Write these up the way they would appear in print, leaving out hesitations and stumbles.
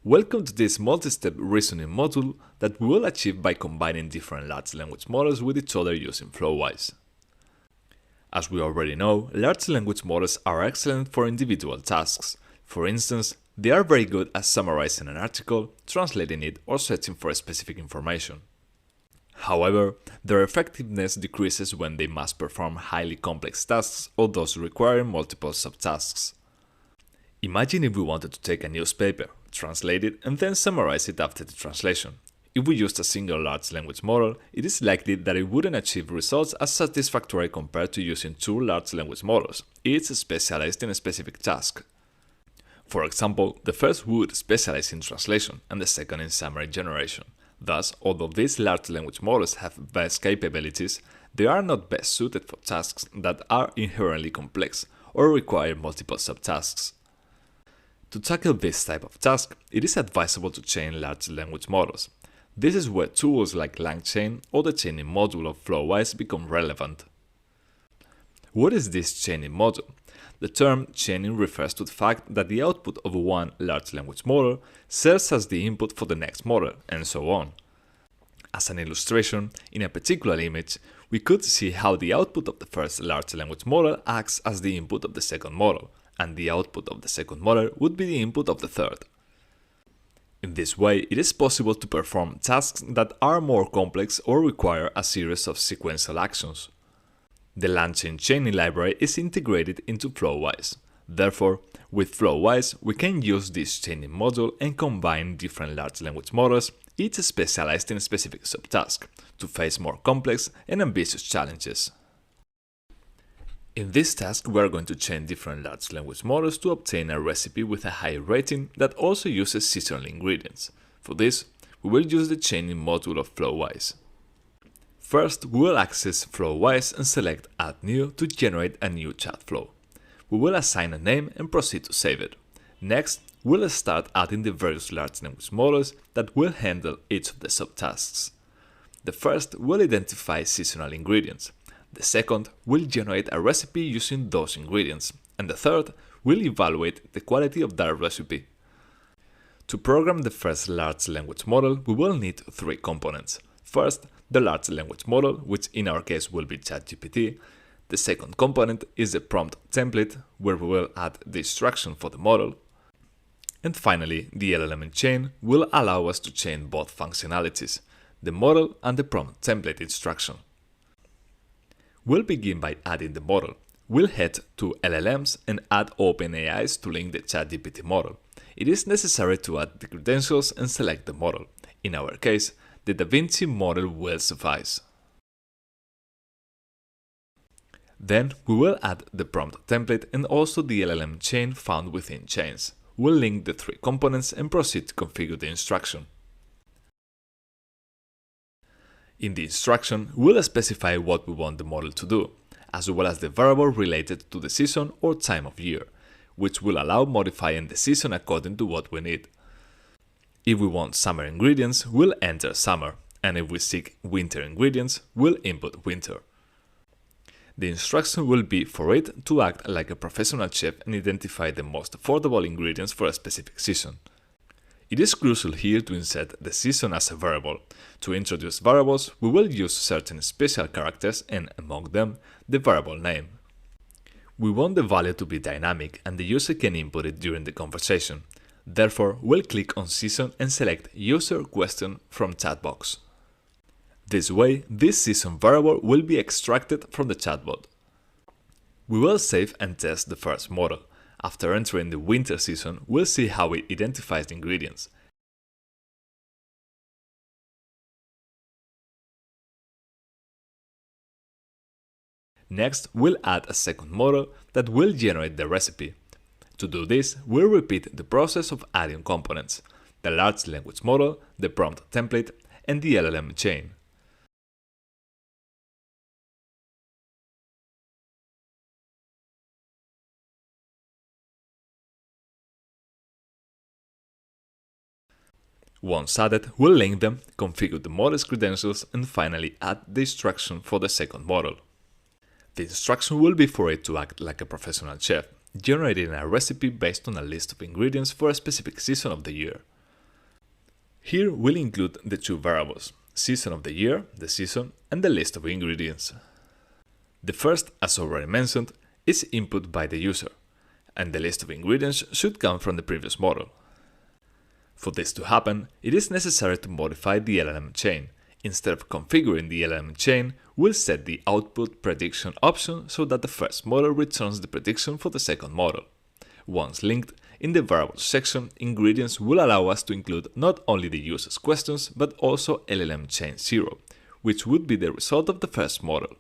Welcome to this multi-step reasoning module that we will achieve by combining different large language models with each other using Flowise. As we already know, large language models are excellent for individual tasks. For instance, they are very good at summarizing an article, translating it, or searching for specific information. However, their effectiveness decreases when they must perform highly complex tasks or those requiring multiple subtasks. Imagine if we wanted to take a newspaper, translate it, and then summarize it after the translation. If we used a single large language model, it is likely that it wouldn't achieve results as satisfactory compared to using two large language models, each specialized in a specific task. For example, the first would specialize in translation and the second in summary generation. Thus, although these large language models have vast capabilities, they are not best suited for tasks that are inherently complex or require multiple subtasks. To tackle this type of task, it is advisable to chain large language models. This is where tools like LangChain or the chaining module of Flowise become relevant. What is this chaining module? The term chaining refers to the fact that the output of one large language model serves as the input for the next model, and so on. As an illustration, in a particular image, we could see how the output of the first large language model acts as the input of the second model, and the output of the second model would be the input of the third. In this way, it is possible to perform tasks that are more complex or require a series of sequential actions. The LangChain chaining library is integrated into Flowise. Therefore, with Flowise, we can use this chaining module and combine different large language models, each specialized in a specific subtask, to face more complex and ambitious challenges. In this task, we are going to chain different large language models to obtain a recipe with a high rating that also uses seasonal ingredients. For this, we will use the chaining module of Flowise. First, we will access Flowise and select Add New to generate a new chat flow. We will assign a name and proceed to save it. Next, we'll start adding the various large language models that will handle each of the subtasks. The first will identify seasonal ingredients. The second will generate a recipe using those ingredients, and the third will evaluate the quality of that recipe. To program the first large language model, we will need three components. First, the large language model, which in our case will be ChatGPT. The second component is the prompt template, where we will add the instruction for the model. And finally, the LLM chain will allow us to chain both functionalities, the model and the prompt template instruction. We'll begin by adding the model. We'll head to LLMs and add OpenAIs to link the ChatGPT model. It is necessary to add the credentials and select the model. In our case, the DaVinci model will suffice. Then we will add the prompt template and also the LLM chain found within chains. We'll link the three components and proceed to configure the instruction. In the instruction, we'll specify what we want the model to do, as well as the variable related to the season or time of year, which will allow modifying the season according to what we need. If we want summer ingredients, we'll enter summer, and if we seek winter ingredients, we'll input winter. The instruction will be for it to act like a professional chef and identify the most affordable ingredients for a specific season. It is crucial here to insert the season as a variable. To introduce variables, we will use certain special characters and, among them, the variable name. We want the value to be dynamic and the user can input it during the conversation. Therefore, we'll click on Season and select User Question from Chat box. This way, this season variable will be extracted from the chatbot. We will save and test the first model. After entering the winter season, we'll see how it identifies the ingredients. Next, we'll add a second model that will generate the recipe. To do this, we'll repeat the process of adding components: the large language model, the prompt template, and the LLM chain. Once added, we'll link them, configure the model's credentials, and finally add the instruction for the second model. The instruction will be for it to act like a professional chef, generating a recipe based on a list of ingredients for a specific season of the year. Here we'll include the two variables, season of the year, the season, and the list of ingredients. The first, as already mentioned, is input by the user, and the list of ingredients should come from the previous model. For this to happen, it is necessary to modify the LLM chain. Instead of configuring the LLM chain, we'll set the output prediction option so that the first model returns the prediction for the second model. Once linked, in the variables section, ingredients will allow us to include not only the user's questions, but also LLM chain 0, which would be the result of the first model.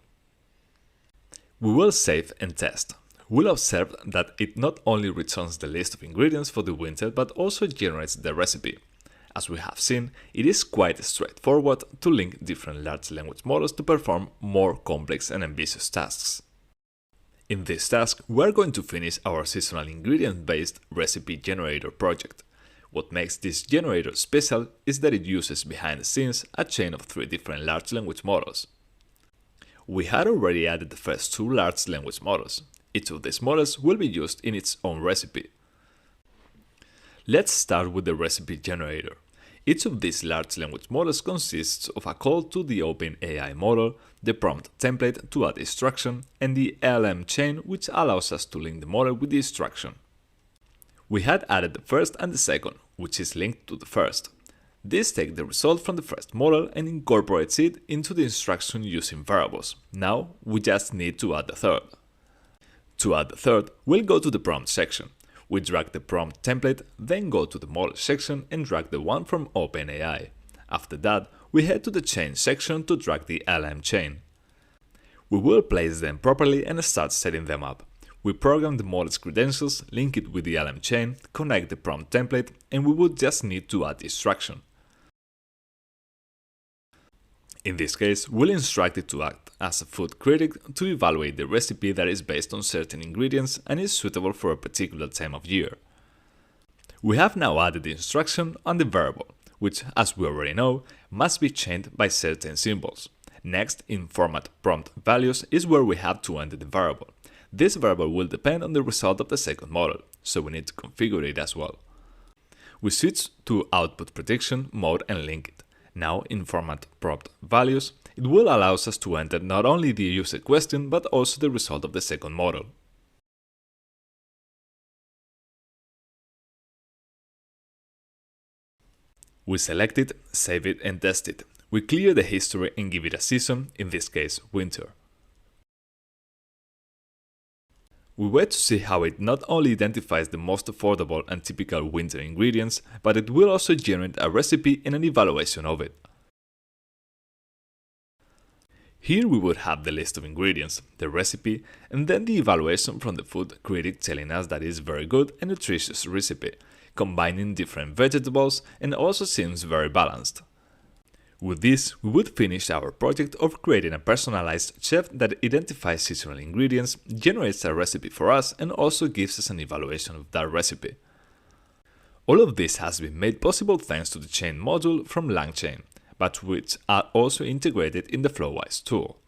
We will save and test. We'll observe that it not only returns the list of ingredients for the winter, but also generates the recipe. As we have seen, it is quite straightforward to link different large language models to perform more complex and ambitious tasks. In this task, we are going to finish our seasonal ingredient-based recipe generator project. What makes this generator special is that it uses behind the scenes a chain of 3 different large language models. We had already added the first 2 large language models. Each of these models will be used in its own recipe. Let's start with the recipe generator. Each of these large language models consists of a call to the OpenAI model, the prompt template to add instruction, and the LLM chain, which allows us to link the model with the instruction. We had added the first and the second, which is linked to the first. This takes the result from the first model and incorporates it into the instruction using variables. Now we just need to add the third. To add the third, we'll go to the prompt section. We drag the prompt template, then go to the model section and drag the one from OpenAI. After that, we head to the chain section to drag the LLM chain. We will place them properly and start setting them up. We program the model's credentials, link it with the LLM chain, connect the prompt template, and we would just need to add the instruction. In this case, we'll instruct it to act as a food critic to evaluate the recipe that is based on certain ingredients and is suitable for a particular time of year. We have now added the instruction on the variable, which, as we already know, must be chained by certain symbols. Next, in format prompt values is where we have to enter the variable. This variable will depend on the result of the second model, so we need to configure it as well. We switch to output prediction mode and link it. Now, in format prompt values, it will allow us to enter not only the user question, but also the result of the second model. We select it, save it and test it. We clear the history and give it a season, in this case winter. We wait to see how it not only identifies the most affordable and typical winter ingredients, but it will also generate a recipe and an evaluation of it. Here we would have the list of ingredients, the recipe, and then the evaluation from the food critic telling us that it is very good and nutritious recipe, combining different vegetables and also seems very balanced. With this, we would finish our project of creating a personalized chef that identifies seasonal ingredients, generates a recipe for us, and also gives us an evaluation of that recipe. All of this has been made possible thanks to the chain module from LangChain, but which are also integrated in the Flowise tool.